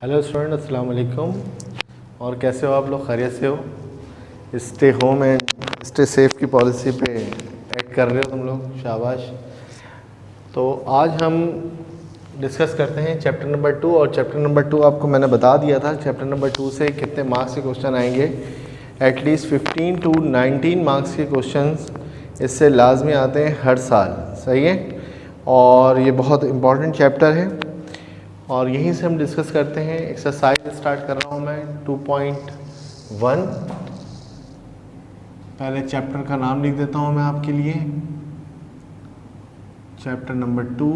Hello student, अस्सलाम वालेकुम। और कैसे हो आप लोग? खैरियत से हो? Stay home and stay safe की पॉलिसी पे एक्ट कर रहे हो तुम लोग, शाबाश। तो आज हम डिस्कस करते हैं चैप्टर नंबर 2। और चैप्टर नंबर 2 आपको मैंने बता दिया था, चैप्टर नंबर 2 से कितने मार्क्स के क्वेश्चन आएंगे। एटलीस्ट 15 to 19 मार्क्स के क्वेश्चंस इससे लाजमी आते हैं हर साल, सही है। और ये बहुत इम्पॉर्टेंट चैप्टर है और यहीं से हम डिस्कस करते हैं। एक्सरसाइज स्टार्ट कर रहा हूँ मैं 2.1। पहले चैप्टर का नाम लिख देता हूँ मैं आपके लिए। Chapter number 2,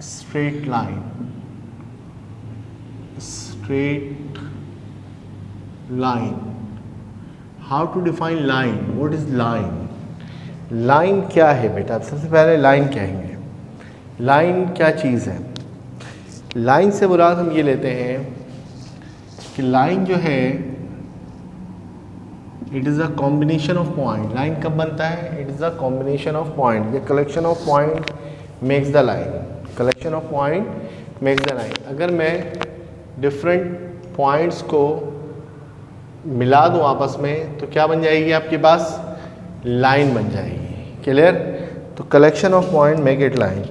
straight line. Straight line, how to define line, what is line. Line क्या है बेटा? सबसे पहले लाइन क्या है, लाइन क्या चीज़ है। लाइन से मुराद हम ये लेते हैं कि लाइन जो है it is a combination of point. Line कब बनता है? It is a combination of point. ये collection of point makes the line. Collection of point makes the line. अगर मैं डिफरेंट पॉइंट्स को मिला दूँ आपस में तो क्या बन जाएगी आपके पास? लाइन बन जाएगी। क्लियर? तो collection of point make it line.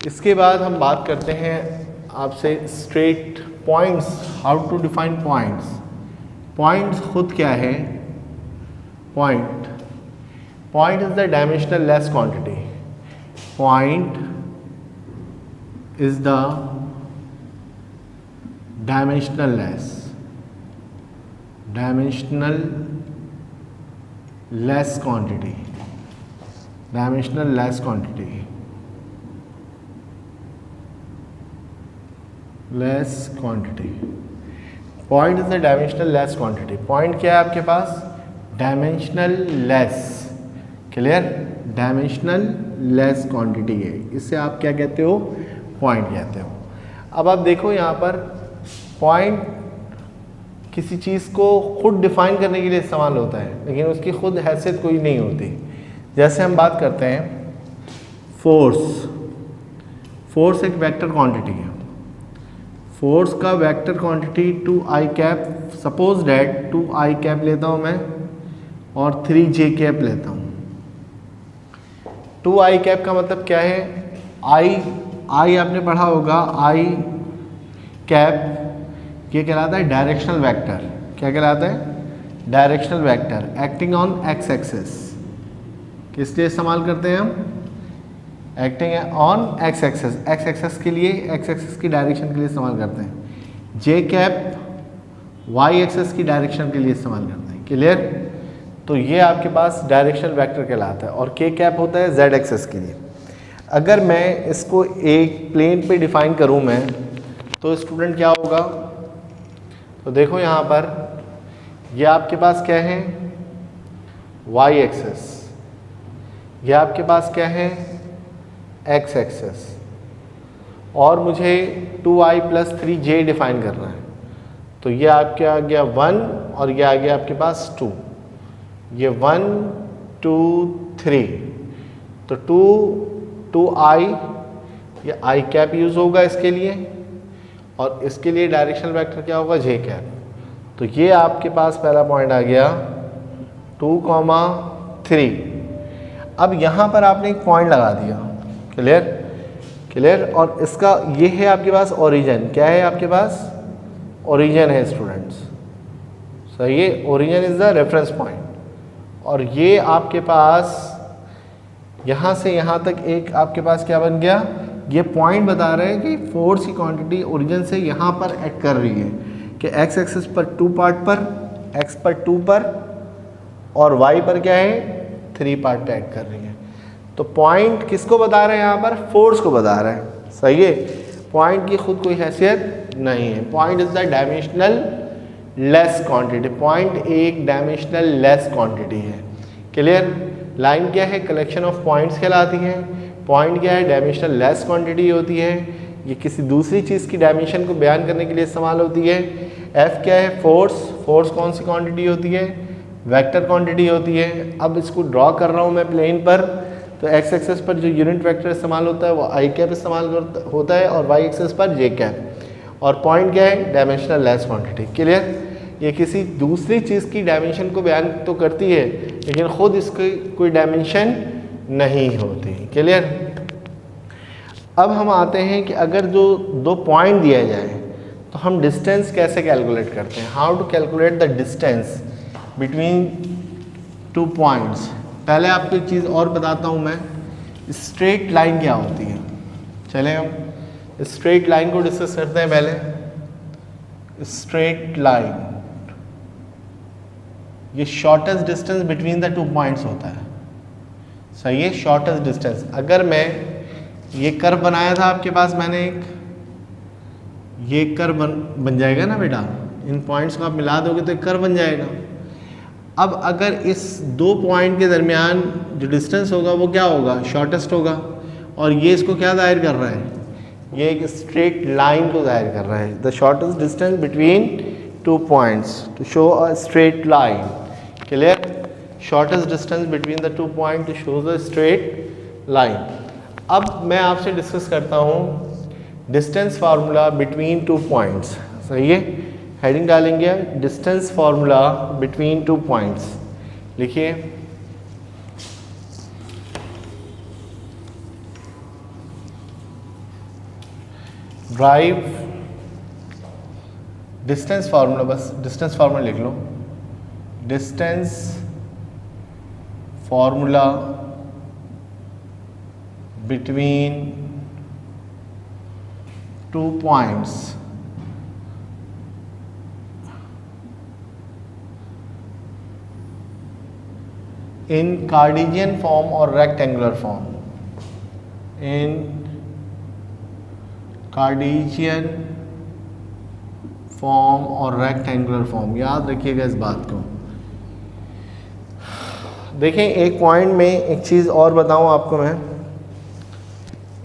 इसके बाद हम बात करते हैं आपसे straight points. How to define points. Points खुद क्या है? Point is the dimensional less quantity. Point is the dimensional less quantity. Dimensional less quantity, less quantity. Point is the dimensional less quantity. Point क्या है आपके पास? Dimensional less. Clear? Dimensional less quantity है। इससे आप क्या कहते हो? पॉइंट कहते हो। अब आप देखो यहाँ पर पॉइंट किसी चीज़ को खुद डिफाइन करने के लिए इस्तेमाल होता है, लेकिन उसकी खुद हैसियत कोई नहीं होती। जैसे हम बात करते हैं फोर्स। फोर्स एक वेक्टर क्वांटिटी है। फोर्स का vector quantity 2i cap. Suppose that 2i cap लेता हूँ मैं और 3j कैप लेता हूँ। 2i कैप का मतलब क्या है? आई आपने पढ़ा होगा, i कैप ये कहलाता है डायरेक्शनल वेक्टर। क्या कहलाता है? Directional vector acting on x axis. किस लिए इस्तेमाल करते हैं हम? Acting on x axis. X axis के लिए, एक्स एक्सिस की डायरेक्शन के लिए इस्तेमाल करते हैं। जे कैप वाई एक्सिस की डायरेक्शन के लिए इस्तेमाल करते हैं। क्लियर? तो ये आपके पास डायरेक्शनल वेक्टर कहलाता है। और के कैप होता है जेड एक्सिस के लिए। अगर मैं इसको एक प्लेन पे डिफाइन करूँ मैं, तो स्टूडेंट क्या होगा? तो देखो यहाँ पर ये आपके पास क्या है? Y axis. ये आपके पास क्या है? X axis. और मुझे 2i + 3j डिफाइन करना है। तो ये आपके आ गया 1 और ये आ गया आपके पास 2। ये 1 2 3। तो 2i, ये i कैप यूज़ होगा इसके लिए, और इसके लिए डायरेक्शनल वेक्टर क्या होगा? j cap. तो ये आपके पास पहला पॉइंट आ गया 2, 3। अब यहाँ पर आपने एक पॉइंट लगा दिया। क्लियर? और इसका ये है आपके पास ओरिजिन। क्या है आपके पास? ओरिजिन है स्टूडेंट्स, सही है। Origin is the reference point. और ये आपके पास यहाँ से यहाँ तक एक आपके पास क्या बन गया? ये पॉइंट बता रहे हैं कि फोर्स की क्वांटिटी ओरिजिन से यहाँ पर एक्ट कर रही है कि एक्स एक्सिस पर 2 पार्ट पर, एक्स पर 2 पर, और वाई पर क्या है? 3 पार्ट पे एक्ट कर रही है। तो पॉइंट किसको बता रहे हैं यहाँ पर? फोर्स को बता रहे हैं, सही है। पॉइंट की खुद कोई हैसियत नहीं है। Point is the dimensional less quantity. Point एक डायमेंशनल लेस क्वांटिटी है। क्लियर? लाइन क्या है? कलेक्शन ऑफ पॉइंट्स कहलाती है। पॉइंट क्या है? डायमेंशनल लेस क्वांटिटी होती है। ये किसी दूसरी चीज़ की डायमेंशन को बयान करने के लिए इस्तेमाल होती है। एफ क्या है? फोर्स। फोर्स कौन सी क्वांटिटी होती है? वेक्टर क्वांटिटी होती है। अब इसको ड्रॉ कर रहा हूँ मैं प्लेन पर, तो एक्स एक्सेस पर जो यूनिट वेक्टर इस्तेमाल होता है वो आई कैप इस्तेमाल होता है और वाई एक्सेस पर जे कैप। और पॉइंट क्या है? Dimensional less quantity. क्लियर? ये किसी दूसरी चीज़ की डायमेंशन को बयान तो करती है लेकिन ख़ुद इसकी कोई डायमेंशन नहीं होती। क्लियर? अब हम आते हैं कि अगर जो दो पॉइंट दिया जाए तो हम डिस्टेंस कैसे कैलकुलेट करते हैं। How to calculate the distance between two points. पहले आपको एक चीज़ और बताता हूँ मैं, स्ट्रेट लाइन क्या होती है। चलें हम स्ट्रेट लाइन को डिस्कस करते हैं। पहले स्ट्रेट लाइन, ये shortest distance between the two points होता है। सही है, शॉर्टेस्ट डिस्टेंस। अगर मैं ये कर्व बनाया था आपके पास, मैंने एक ये कर्व बन जाएगा ना बेटा, इन पॉइंट्स को आप मिला दोगे तो एक कर्व बन जाएगा। अब अगर इस दो पॉइंट के दरमियान जो डिस्टेंस होगा वो क्या होगा? शॉर्टेस्ट होगा। और ये इसको क्या जाहिर कर रहा है? ये एक स्ट्रेट लाइन को जाहिर कर रहा है। The shortest distance between two points to show a straight line. Clear? Shortest distance between the two point to show the straight line. अब मैं आपसे डिस्कस करता हूँ distance formula between two points. सही है, हेडिंग डालेंगे distance formula between two points. लिखिए drive distance formula, बस डिस्टेंस फार्मूला लिख लो। Distance formula between two points in Cartesian form or rectangular form. In Cartesian form और rectangular form, याद रखिएगा इस बात को। देखें एक पॉइंट में एक चीज़ और बताऊं आपको मैं।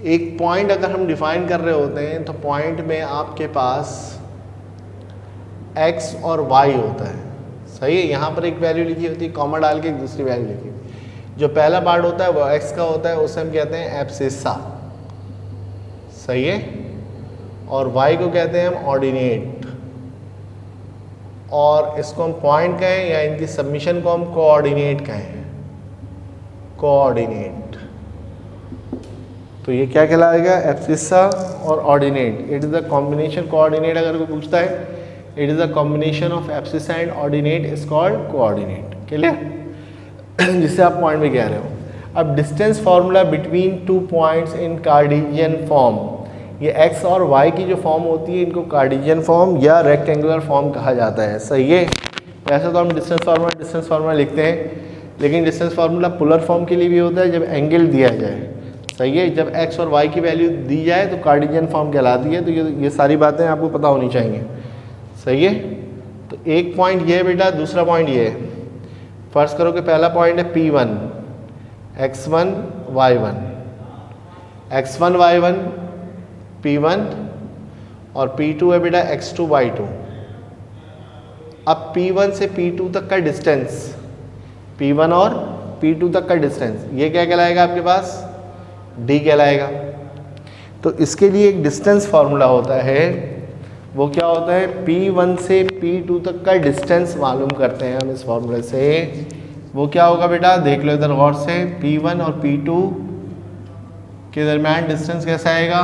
एक पॉइंट अगर हम डिफाइन कर रहे होते हैं तो पॉइंट में आपके पास x और y होता है। सही है, यहाँ पर एक वैल्यू लिखी होती है, कॉमा डाल के एक दूसरी वैल्यू लिखी। जो पहला पार्ट होता है वो x का होता है, उसे हम कहते हैं एब्सिसा। सही है, और y को कहते हैं हम ऑर्डिनेट, और इसको हम पॉइंट कहें या इनकी सबमिशन को हम कोऑर्डिनेट कहें। कोऑर्डिनेट, तो ये क्या कहलाएगा? एब्सिसा और ordinate. It is the combination, coordinate अगर कोई पूछता है, it is a combination of abscissa and ordinate is called coordinate। Clear? जिससे आप पॉइंट में कह रहे हो। अब distance formula between two points in Cartesian form, ये x और y की जो फॉर्म होती है इनको कार्टेशियन फॉर्म या रेक्टेंगुलर फॉर्म कहा जाता है। सही है, वैसे तो हम डिस्टेंस फार्मूला लिखते हैं, लेकिन डिस्टेंस फार्मूला पोलर फॉर्म के लिए भी होता है जब एंगल दिया जाए। सही है, जब x और y की वैल्यू दी जाए तो कार्टेशियन फॉर्म कहलाती है। तो ये सारी बातें आपको पता होनी चाहिए। सही है, तो एक पॉइंट ये है बेटा, दूसरा पॉइंट ये है। फर्ज करो कि पहला पॉइंट है P1 x1 y1, x1 y1 P1, और P2 है बेटा x2 y2। अब P1 से P2 तक का डिस्टेंस, P1 और P2 तक का डिस्टेंस, ये क्या कहलाएगा आपके पास? D कहलाएगा। तो इसके लिए एक डिस्टेंस फार्मूला होता है, वो क्या होता है? P1 से P2 तक का डिस्टेंस मालूम करते हैं हम इस फार्मूले से। वो क्या होगा बेटा? देख लो इधर गौर से। P1 और P2 के दरमियान डिस्टेंस कैसा आएगा?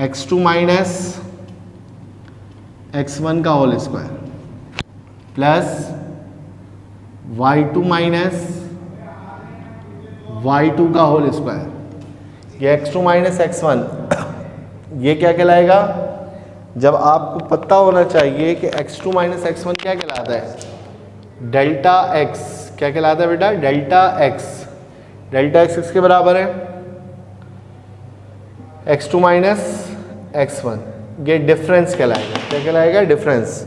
x2 माइनस x1 का whole square plus y2 minus y2 का होल स्क्वायर। ये x2 माइनस x1 ये क्या कहलाएगा? जब आपको पता होना चाहिए कि x2 माइनस x1 क्या कहलाता है? Delta x। क्या कहलाता है बेटा? Delta x। डेल्टा x किसके बराबर है? x2 minus x1। ये डिफरेंस कहलाएगा। क्या कहलाएगा? डिफरेंस।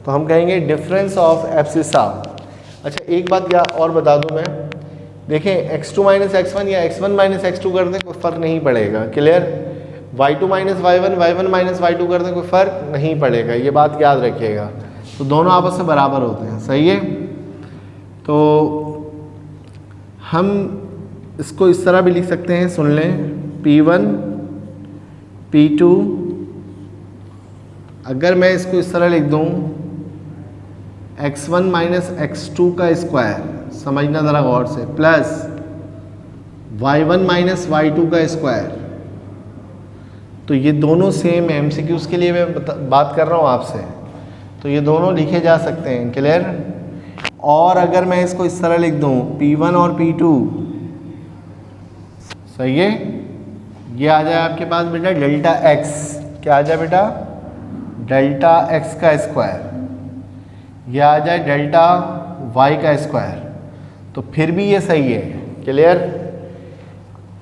तो हम कहेंगे डिफरेंस ऑफ एब्सिसा। अच्छा एक बात क्या और बता दूं मैं, देखें x2 माइनस x1 या x1 माइनस x2 कर दें कोई फ़र्क नहीं पड़ेगा। Clear? y2 minus y1, y1 minus y2 कर दें कोई फ़र्क नहीं पड़ेगा, ये बात याद रखिएगा। तो दोनों आपस में बराबर होते हैं। सही है, तो हम इसको इस तरह भी लिख सकते हैं, सुन लें, P1 P2, अगर मैं इसको इस तरह लिख दूं x1 माइनस x2 का स्क्वायर, समझना ज़रा गौर से, प्लस y1 माइनस y2 का स्क्वायर, तो ये दोनों सेम है। MCQs के लिए मैं बात कर रहा हूँ आपसे, तो ये दोनों लिखे जा सकते हैं, क्लियर। और अगर मैं इसको इस तरह लिख दूँ P1 और P2, सही है, ये आ जाए आपके पास बेटा डेल्टा x, क्या आ जाए बेटा, डेल्टा x का स्क्वायर, ये आ जाए डेल्टा y का स्क्वायर, तो फिर भी ये सही है, क्लियर।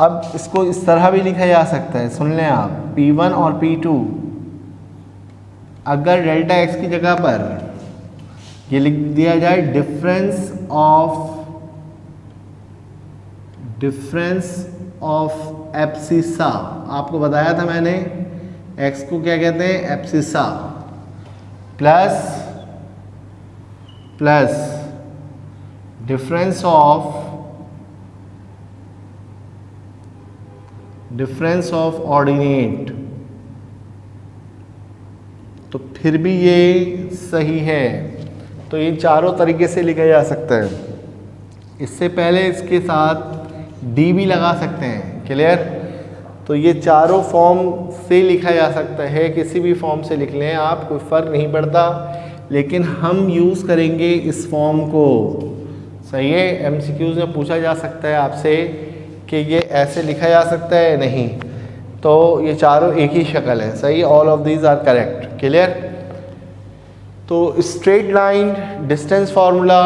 अब इसको इस तरह भी लिखा जा सकता है, सुन लें आप, P1 और P2 अगर डेल्टा x की जगह पर ये लिख दिया जाए डिफरेंस ऑफ एब्सिसा, आपको बताया था मैंने x को क्या कहते हैं, abscissa, plus difference of ordinate, तो फिर भी ये सही है। तो ये चारों तरीके से लिखा जा सकता है। इससे पहले इसके साथ डी भी लगा सकते हैं, क्लियर। तो ये चारों फॉर्म से लिखा जा सकता है, किसी भी फॉर्म से लिख लें आप, कोई फ़र्क नहीं पड़ता, लेकिन हम यूज़ करेंगे इस फॉर्म को, सही है। MCQs में पूछा जा सकता है आपसे कि ये ऐसे लिखा जा सकता है, नहीं, तो ये चारों एक ही शक्ल है, सही, all of these are correct, clear. तो straight line distance formula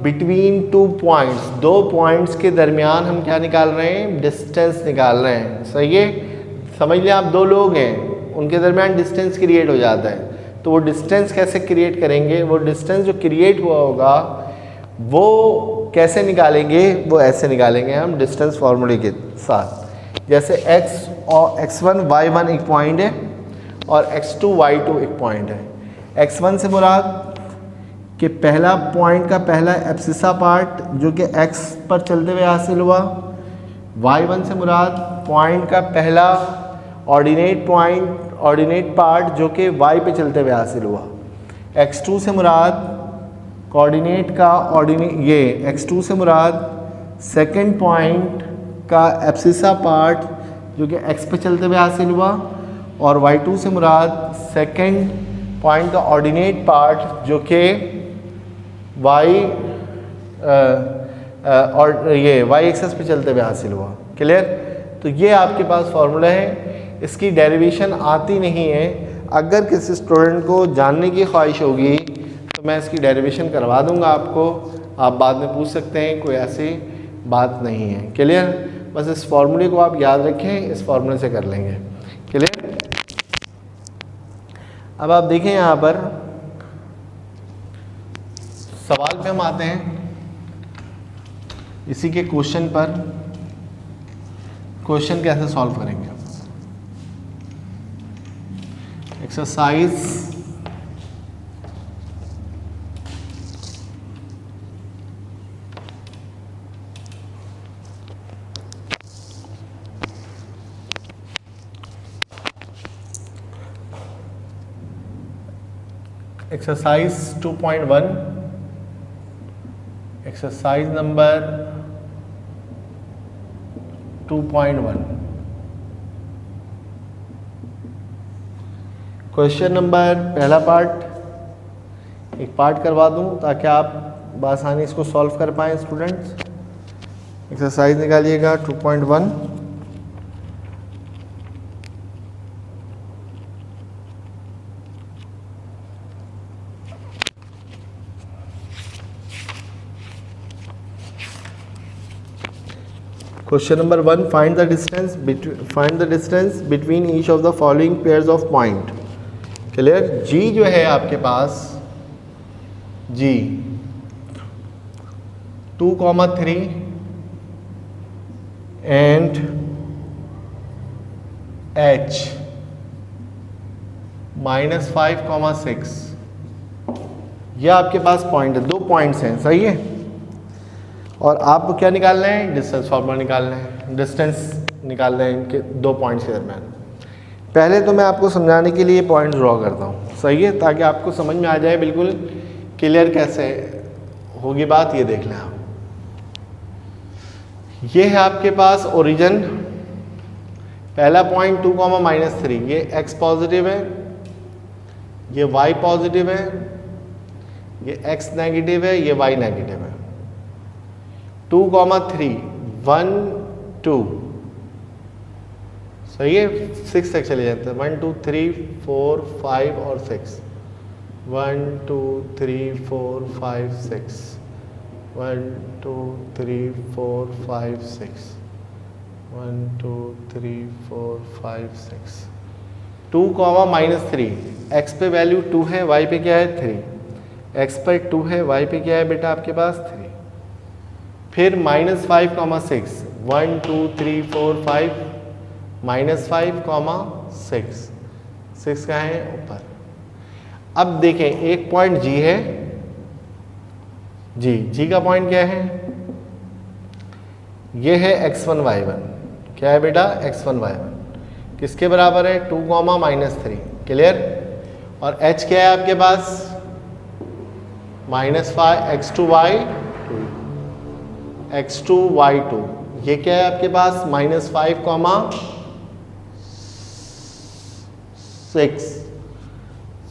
between 2 points, 2 points के दरमियान हम क्या निकाल रहे हैं, डिस्टेंस निकाल रहे हैं, सही है। समझ लें आप 2 लोग हैं, उनके दरमियान डिस्टेंस क्रिएट हो जाता है, तो वो डिस्टेंस कैसे क्रिएट करेंगे, वो डिस्टेंस जो क्रिएट हुआ होगा वो कैसे निकालेंगे, वो ऐसे निकालेंगे हम डिस्टेंस फार्मूले के साथ। जैसे x1 y1 एक पॉइंट है और x2 y2 एक पॉइंट है। x1 से मुराद कि पहला पॉइंट का पहला एब्सिसा पार्ट जो कि x पर चलते हुए हासिल हुआ, y1 से मुराद पॉइंट का पहला ऑर्डिनेट पार्ट जो कि y पे चलते हुए हासिल हुआ। x2 से मुराद कोऑर्डिनेट का x2 से मुराद सेकंड पॉइंट का एब्सिसा पार्ट जो कि x पे चलते हुए हासिल हुआ, और y2 से मुराद सेकंड पॉइंट का ऑर्डिनेट पार्ट जो कि y एक्सेस पे चलते हुए हासिल हुआ, क्लियर। तो ये आपके पास फार्मूला है, इसकी डेरिवेशन आती नहीं है। अगर किसी स्टूडेंट को जानने की ख्वाहिश होगी तो मैं इसकी डेरिवेशन करवा दूंगा आपको, आप बाद में पूछ सकते हैं, कोई ऐसी बात नहीं है, क्लियर। बस इस फार्मूले को आप याद रखें, इस फार्मूले से कर लेंगे, क्लियर। अब आप देखें यहाँ पर सवाल पे हम आते हैं, इसी के क्वेश्चन पर, क्वेश्चन कैसे सॉल्व करेंगे। Exercise exercise 2.1, exercise number 2.1, question number पहला पार्ट एक पार्ट करवा दूं ताकि आप बआसानी इसको सॉल्व कर पाएँ students. Exercise निकालिएगा 2.1। Question number 1, find the distance between each of the following pairs of point। Clear. G जो है आपके पास, G 2,3 and H -5,6, यह आपके पास पॉइंट है, 2 पॉइंट्स हैं, सही है। और आपको क्या निकालना है, डिस्टेंस फार्मूला निकालना है, डिस्टेंस निकालना है इनके दो पॉइंट्स के दरम्यान। पहले तो मैं आपको समझाने के लिए पॉइंट ड्रॉ करता हूँ, सही है, ताकि आपको समझ में आ जाए बिल्कुल क्लियर कैसे होगी बात। ये देख लें आप, ये है आपके पास ओरिजिन, पहला पॉइंट 2,-3, ये x पॉजिटिव है, ये y पॉजिटिव है, ये x नेगेटिव है, ये y नेगेटिव है। 2,3, 1, 2, सही है, 6 तक चले जाते हैं, 1, 2, 3, 4, 5 और 6, 1, 2, 3, 4, 5, 6, 1, 2, 3, 4, 5, 6, 1, 2, 3, 4, 5, 6, 2,-3, x पे वैल्यू 2 है, y पे क्या है 3, x पर 2 है, y पे क्या है बेटा आपके पास 3। फिर -5,6, 1, 2, 3, 4, 5, -5,6, 6 कहाँ है ऊपर। अब देखें एक पॉइंट G है, G का पॉइंट क्या है, ये है x1 y1, क्या है बेटा x1 y1, किसके बराबर है 2,-3, क्लियर। और h क्या है आपके पास -5 x2 y2, x2 y2, ये क्या है आपके पास -5,6,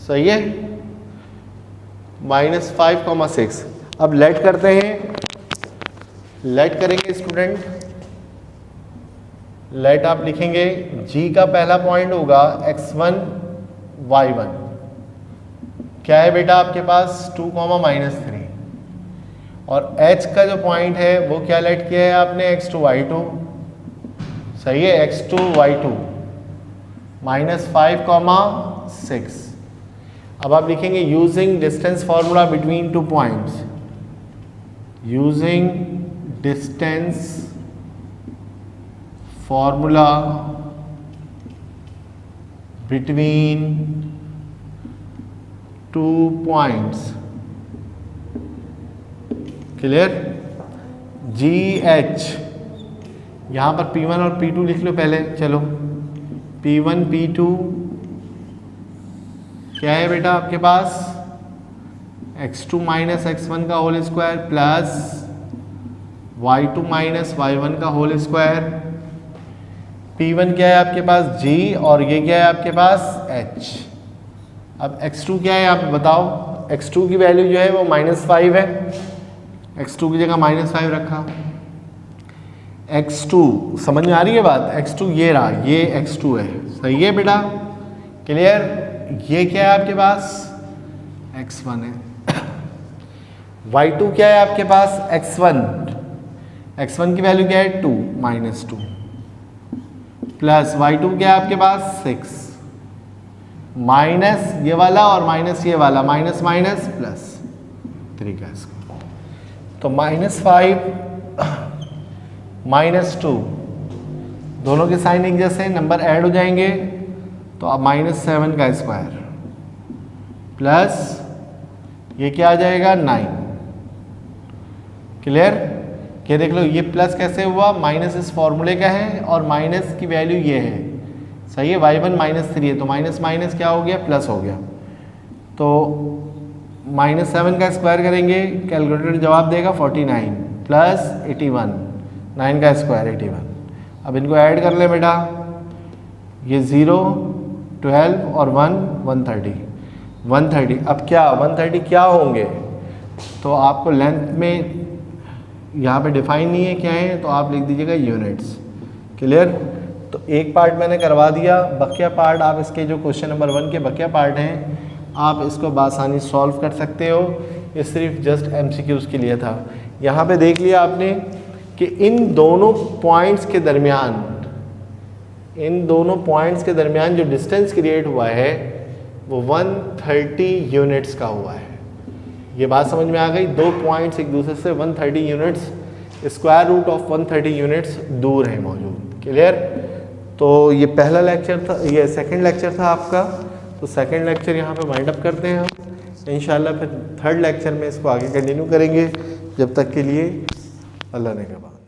सही है, -5,6। अब लेट करते हैं, लेट करेंगे स्टूडेंट, लेट आप लिखेंगे, G का पहला पॉइंट होगा x1 y1, क्या है बेटा आपके पास 2,-3, और H का जो पॉइंट है वो क्या लेट किया है आपने x2 y2, सही है, x2 y2, -5,6। अब आप लिखेंगे using distance formula between two points, using distance formula between two points, clear. GH, यहाँ पर P1 और P2 लिख लो पहले, चलो P1 P2 क्या है बेटा आपके पास x2 - x1 का whole square plus y2 - y1 का होल स्क्वायर। P1 क्या है आपके पास G और ये क्या है आपके पास H। अब x2 क्या है आप बताओ, x2 की वैल्यू जो है वो -5 है, x2 की जगह -5 रखा। x2 समझ में आ रही है बात, x2 ये रहा, ये x2 है, सही है बेटा, क्लियर। ये क्या है आपके पास x1 है, y2 क्या है आपके पास x1, x1 की वैल्यू क्या है 2 -2 प्लस y2 क्या है आपके पास 6 माइनस ये वाला और माइनस ये वाला, माइनस माइनस प्लस 3 का स्क्वायर, तो -5 -2 दोनों के साइन एक जैसे, नंबर ऐड हो जाएंगे, तो अब -7 का स्क्वायर प्लस ये क्या आ जाएगा 9, क्लियर। क्या देख लो ये प्लस कैसे हुआ, माइनस इस फॉर्मूले का है और माइनस की वैल्यू ये है, सही है, y1 -3 है, तो माइनस माइनस क्या हो गया प्लस हो गया, तो -7 का स्क्वायर करेंगे, कैलकुलेटर जवाब देगा 49 प्लस 81, 9 का स्क्वायर 81। अब इनको ऐड कर ले बेटा, ये 0 12 और 1 130। अब क्या 130 क्या होंगे, तो आपको लेंथ में यहाँ पे डिफाइन नहीं है क्या है, तो आप लिख दीजिएगा यूनिट्स, क्लियर। तो एक पार्ट मैंने करवा दिया, बकिया पार्ट आप इसके जो क्वेश्चन नंबर 1 के बकिया पार्ट हैं आप इसको बासानी सॉल्व कर सकते हो, ये सिर्फ जस्ट MCQs के लिए था। यहाँ पे देख लिया आपने कि इन दोनों पॉइंट्स के दरमियान जो डिस्टेंस क्रिएट हुआ है वो 130 यूनिट्स का हुआ है। ये बात समझ में आ गई, दो पॉइंट्स एक दूसरे से 130 units, square root of 130 units दूर है मौजूद, क्लियर। तो ये पहला लेक्चर था, ये सेकंड लेक्चर था आपका, तो सेकंड लेक्चर यहाँ पे वाइंड अप करते हैं हम इंशाल्लाह, फिर थर्ड लेक्चर में इसको आगे कंटिन्यू करेंगे। जब तक के लिए अल्लाह ने कहा।